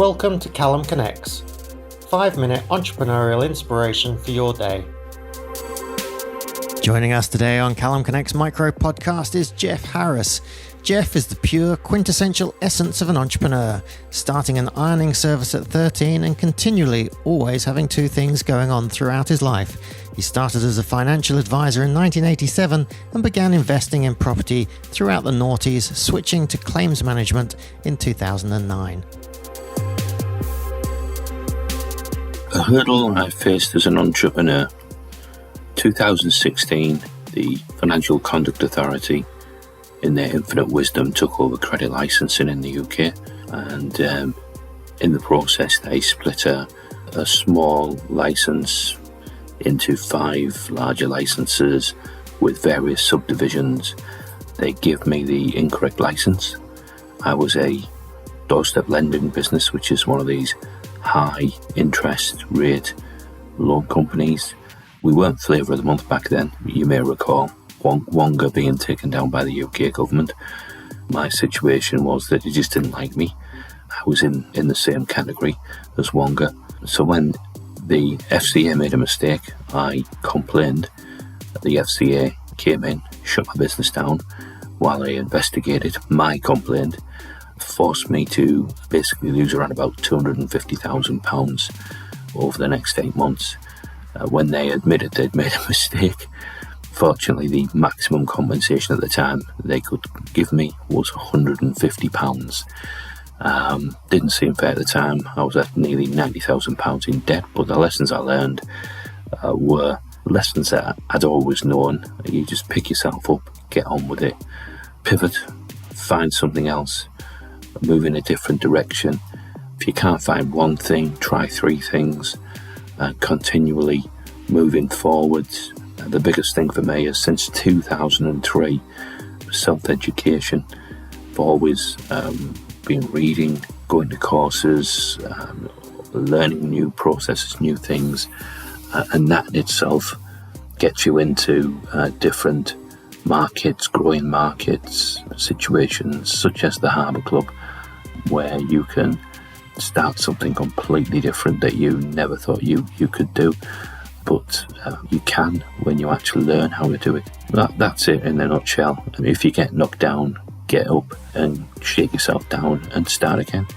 Welcome to CallumConnects, 5-minute entrepreneurial inspiration for your day. Joining us today on CallumConnects Micro-Podcast is Jeff Harris. Jeff is the pure quintessential essence of an entrepreneur, starting an ironing service at 13 and continually always having two things going on throughout his life. He started as a financial advisor in 1987 and began investing in property throughout the noughties, switching to claims management in 2009. A hurdle I faced as an entrepreneur. 2016, the Financial Conduct Authority, in their infinite wisdom, took over credit licensing in the UK, and in the process they split a small license into 5 larger licenses with various subdivisions. They gave me the incorrect license. I was a doorstep lending business, which is one of these high interest rate loan companies. We weren't flavour of the month back then, you may recall. Wonga being taken down by the UK government. My situation was that it just didn't like me. I was in the same category as Wonga. So when the FCA made a mistake, I complained. The FCA came in, shut my business down while I investigated my complaint, forced me to basically lose around about £250,000 over the next 8 months. When they admitted they'd made a mistake, fortunately the maximum compensation at the time they could give me was £150. Didn't seem fair at the time. I was at nearly £90,000 in debt, but the lessons I learned were lessons that I'd always known. You just pick yourself up, get on with it, pivot, find something else, move in a different direction. If you can't find one thing, try 3 things, continually moving forwards. The biggest thing for me is since 2003, self-education. I've always been reading, going to courses, learning new processes, new things, and that in itself gets you into different markets, growing markets, situations such as the Harbour Club, where you can start something completely different that you never thought you could do. But you can when you actually learn how to do it. That's it in a nutshell. If you get knocked down, get up and shake yourself down and start again.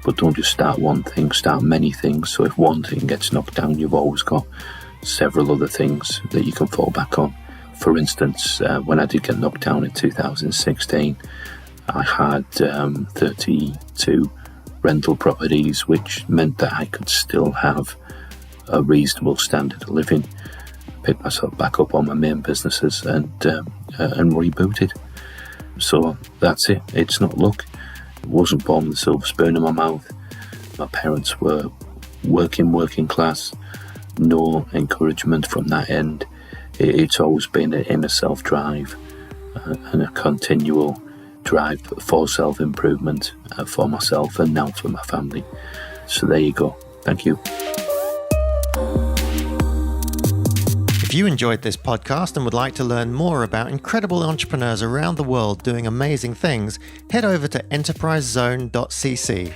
But don't just start one thing, start many things. So if one thing gets knocked down, you've always got several other things that you can fall back on. For instance, when I did get knocked down in 2016, I had 32 rental properties, which meant that I could still have a reasonable standard of living. Picked myself back up on my main businesses and rebooted. So that's it. It's not luck. I wasn't born with a silver spoon in my mouth. My parents were working class. No encouragement from that end. It's always been an inner self-drive and a continual drive for self-improvement for myself and now for my family. So there you go. Thank you. If you enjoyed this podcast and would like to learn more about incredible entrepreneurs around the world doing amazing things, head over to enterprisezone.cc.